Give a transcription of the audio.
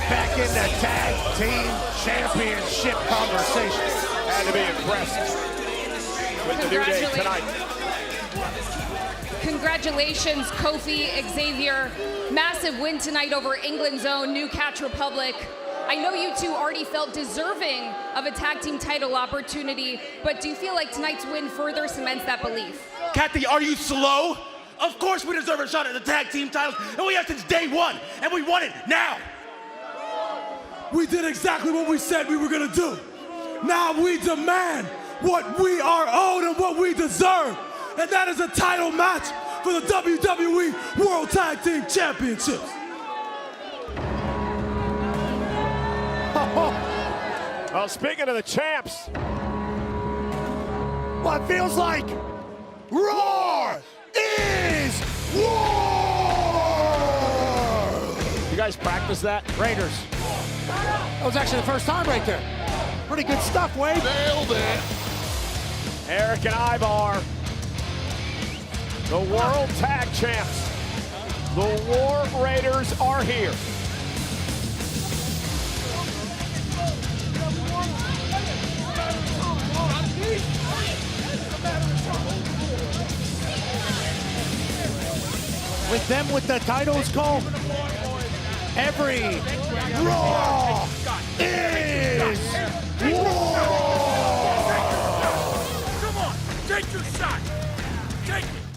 back in the tag team championship conversation. Had to be impressed with the New Day tonight. Congratulations, Kofi, Xavier. Massive win tonight over England's own New Catch Republic. I know you two already felt deserving of a tag team title opportunity, but do you feel like tonight's win further cements that belief? Kathy, are you slow? Of course we deserve a shot at the tag team titles, and we have since day one, and we want it now. We did exactly what we said we were gonna do. Now we demand what we are owed and what we deserve, and that is a title match for the WWE World Tag Team Championships. Well, speaking of the champs, Well, it feels like Raw is war! you guys practice that? Raiders. That was actually the first time right there. Pretty good stuff, Wade. Nailed it. Eric and Ivar, the World Tag Champs. The War Raiders are here. With them with the titles, Cole, every Raw is war! Come on, take your shot. Take it.